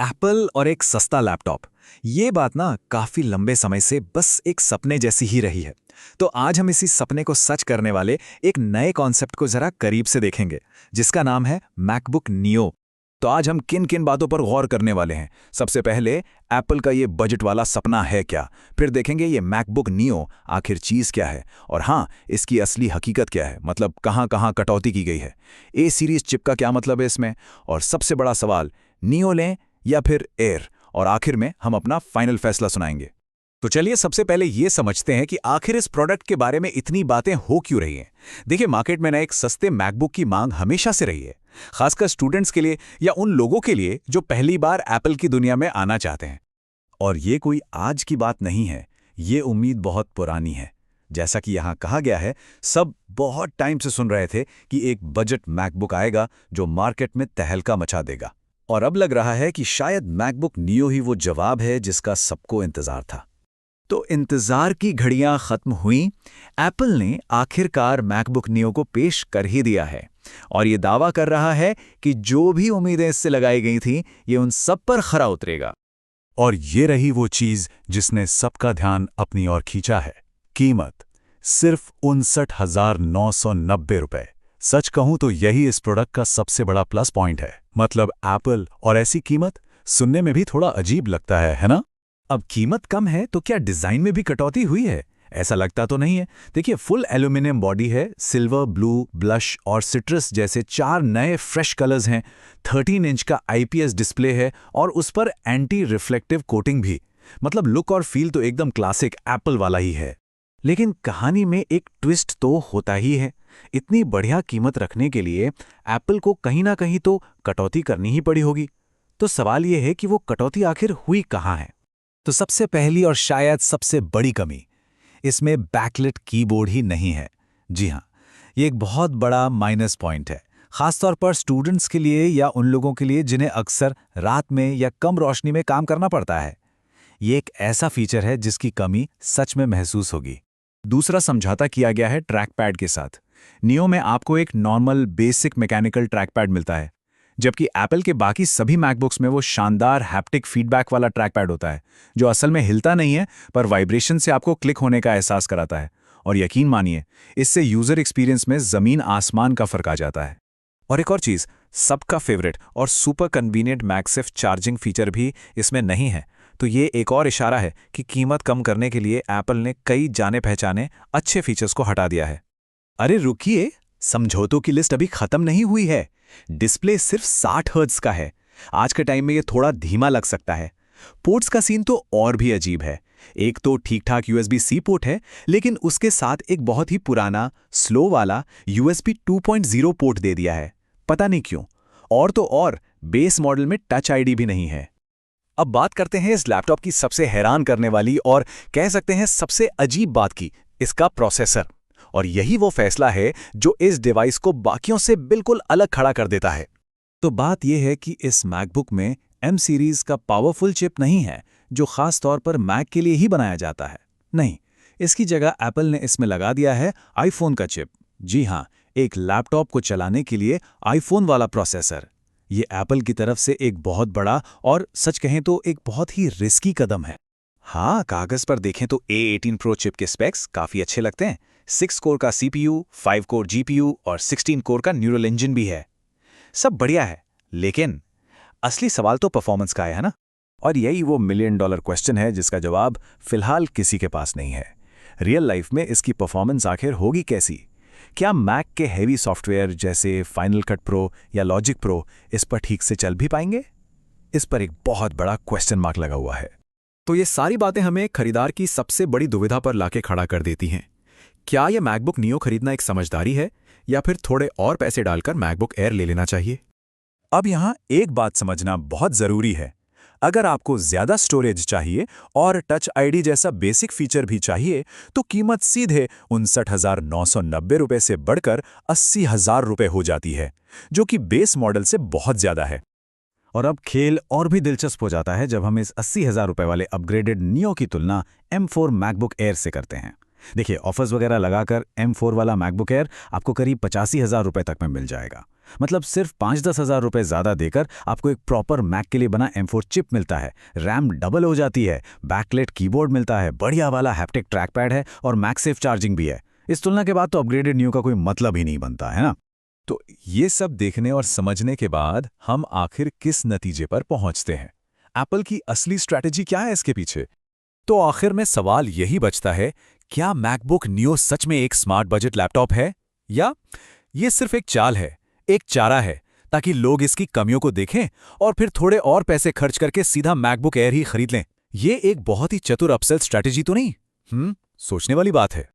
Apple और एक सस्ता लैपटॉप, ये बात ना काफी लंबे समय से बस एक सपने जैसी ही रही है। तो आज हम इसी सपने को सच करने वाले एक नए कॉन्सेप्ट को जरा करीब से देखेंगे, जिसका नाम है मैकबुक नियो। तो आज हम किन किन बातों पर गौर करने वाले हैं। सबसे पहले एप्पल का ये बजट वाला सपना है क्या, फिर देखेंगे ये मैकबुक नियो आखिर चीज क्या है, और हाँ, इसकी असली हकीकत क्या है, मतलब कहाँ कहाँ कटौती की गई है, ए सीरीज चिप का क्या मतलब है इसमें, और सबसे बड़ा सवाल, नियो लें या फिर एयर, और आखिर में हम अपना फाइनल फैसला सुनाएंगे। तो चलिए सबसे पहले ये समझते हैं कि आखिर इस प्रोडक्ट के बारे में इतनी बातें हो क्यों रही हैं। देखिए, मार्केट में ना एक सस्ते मैकबुक की मांग हमेशा से रही है, खासकर स्टूडेंट्स के लिए या उन लोगों के लिए जो पहली बार एप्पल की दुनिया में आना चाहते हैं। और ये कोई आज की बात नहीं है, ये उम्मीद बहुत पुरानी है। जैसा कि यहाँ कहा गया है, सब बहुत टाइम से सुन रहे थे कि एक बजट मैकबुक आएगा जो मार्केट में तहलका मचा देगा। और अब लग रहा है कि शायद मैकबुक नियो ही वो जवाब है जिसका सबको इंतजार था। तो इंतजार की घड़ियां खत्म हुई। एप्पल ने आखिरकार मैकबुक नियो को पेश कर ही दिया है, और ये दावा कर रहा है कि जो भी उम्मीदें इससे लगाई गई थीं, ये उन सब पर खरा उतरेगा। और ये रही वो चीज जिसने सबका ध्यान अपनी ओर खींचा है। कीमत सिर्फ 59,990 रुपए। सच कहूं तो यही इस प्रोडक्ट का सबसे बड़ा प्लस पॉइंट है। मतलब एप्पल और ऐसी कीमत सुनने में भी थोड़ा अजीब लगता है ना? अब कीमत कम है तो क्या डिजाइन में भी कटौती हुई है? ऐसा लगता तो नहीं है। देखिए, फुल एल्यूमिनियम बॉडी है, सिल्वर, ब्लू, ब्लश और सिट्रस जैसे 4 नए फ्रेश कलर्स हैं, 13 इंच का आईपीएस डिस्प्ले है और उस पर एंटी रिफ्लेक्टिव कोटिंग भी। मतलब लुक और फील तो एकदम क्लासिक एप्पल वाला ही है। लेकिन कहानी में एक ट्विस्ट तो होता ही है। इतनी बढ़िया कीमत रखने के लिए एप्पल को कहीं ना कहीं तो कटौती करनी ही पड़ी होगी। तो सवाल यह है कि वो कटौती आखिर हुई कहाँ है। तो सबसे पहली और शायद सबसे बड़ी कमी, इसमें बैकलिट कीबोर्ड ही नहीं है। जी हाँ, ये एक बहुत बड़ा माइनस पॉइंट है, खासतौर पर स्टूडेंट्स के लिए या उन लोगों के लिए जिन्हें अक्सर रात में या कम रोशनी में काम करना पड़ता है। ये एक ऐसा फीचर है जिसकी कमी सच में महसूस होगी। दूसरा समझौता किया गया है ट्रैक पैड के साथ। नियो में आपको एक normal basic mechanical track pad मिलता है, जबकि एप्पल के बाकी सभी मैकबुक्स में वो शानदार हैप्टिक फीडबैक वाला ट्रैक पैड होता है, जो असल में हिलता नहीं है पर वाइब्रेशन से आपको क्लिक होने का एहसास कराता है। और यकीन मानिए, इससे यूजर एक्सपीरियंस में जमीन आसमान का फर्क आ जाता है। और एक और चीज, सबका फेवरेट और super convenient MagSafe charging feature भी इसमें नहीं है। तो ये एक और इशारा है कि कीमत कम करने के लिए एप्पल ने कई जाने पहचाने अच्छे फीचर्स को हटा दिया है। अरे रुकिए, समझौतों की लिस्ट अभी खत्म नहीं हुई है। डिस्प्ले सिर्फ 60 हर्ट्ज का है। आज के टाइम में ये थोड़ा धीमा लग सकता है। पोर्ट्स का सीन तो और भी अजीब है। एक तो ठीक-ठाक USB-C पोर्ट है, लेकिन उसके साथ एक बहुत ही पुराना स्लो वाला USB 2.0 पोर्ट दे दिया है। पता नहीं क्यों। और तो और बेस मॉडल में टच आईडी भी नहीं है। अब बात करते हैं इस लैपटॉप की सबसे हैरान करने वाली और कह सकते हैं सबसे अजीब बात की, इसका प्रोसेसर। और यही वो फैसला है जो इस डिवाइस को बाकियों से बिल्कुल अलग खड़ा कर देता है। तो बात यह है कि इस मैकबुक में M सीरीज का पावरफुल चिप नहीं है, जो खास तौर पर मैक के लिए ही बनाया जाता है। नहीं, इसकी जगह एप्पल ने इसमें लगा दिया है आईफोन का चिप। जी हाँ, एक लैपटॉप को चलाने के लिए आईफोन वाला प्रोसेसर। ये एप्पल की तरफ से एक बहुत बड़ा और सच कहें तो एक बहुत ही रिस्की कदम है। हाँ, कागज पर देखें तो A18 Pro चिप के स्पेक्स काफी अच्छे लगते हैं। 6 कोर का CPU, 5 कोर GPU और 16 कोर का न्यूरल इंजन भी है। सब बढ़िया है, लेकिन असली सवाल तो परफॉर्मेंस का है ना? और यही वो $1 मिलियन क्वेश्चन है जिसका जवाब फिलहाल किसी के पास नहीं है। रियल लाइफ में इसकी परफॉर्मेंस आखिर होगी कैसी? क्या मैक के हेवी सॉफ्टवेयर जैसे फाइनल कट प्रो या लॉजिक प्रो इस पर ठीक से चल भी पाएंगे? इस पर एक बहुत बड़ा क्वेश्चन मार्क लगा हुआ है। तो ये सारी बातें हमें खरीदार की सबसे बड़ी दुविधा पर लाके खड़ा कर देती हैं। क्या यह मैकबुक नियो खरीदना एक समझदारी है, या फिर थोड़े और पैसे डालकर मैकबुक एयर ले लेना चाहिए? अब यहाँ एक बात समझना बहुत जरूरी है। अगर आपको ज्यादा स्टोरेज चाहिए और टच आईडी जैसा बेसिक फीचर भी चाहिए, तो कीमत सीधे 59,990 रुपए से बढ़कर 80,000 रुपए हो जाती है, जो कि बेस मॉडल से बहुत ज्यादा है। और अब खेल और भी दिलचस्प हो जाता है जब हम इस 80,000 रुपए वाले अपग्रेडेड नियो की तुलना M4 मैकबुक एयर से करते हैं। देखिए, ऑफर्स वगैरह लगाकर M4 वाला मैकबुक एयर आपको करीब 85,000 रुपए तक में मिल जाएगा। मतलब सिर्फ 5-10 हज़ार रुपये ज़्यादा देकर आपको एक प्रॉपर मैक के लिए बना M4 चिप मिलता है, रैम डबल हो जाती है, बैकलेट कीबोर्ड मिलता है, बढ़िया वाला हैप्टिक ट्रैकपैड है और मैगसेफ चार्जिंग भी है। इस तुलना के बाद तो अपग्रेडेड न्यू का कोई मतलब ही नहीं बनता, है ना? तो ये सब देखने और समझने के बाद हम आखिर किस नतीजे पर पहुंचते हैं? एप्पल की असली स्ट्रैटेजी क्या है इसके पीछे? तो आखिर में सवाल यही बचता है, क्या मैकबुक नियो सच में एक स्मार्ट बजट लैपटॉप है, या ये सिर्फ एक चाल है, एक चारा है, ताकि लोग इसकी कमियों को देखें और फिर थोड़े और पैसे खर्च करके सीधा मैकबुक एयर ही खरीद लें? ये एक बहुत ही चतुर अपसेल स्ट्रैटेजी तो नहीं? सोचने वाली बात है।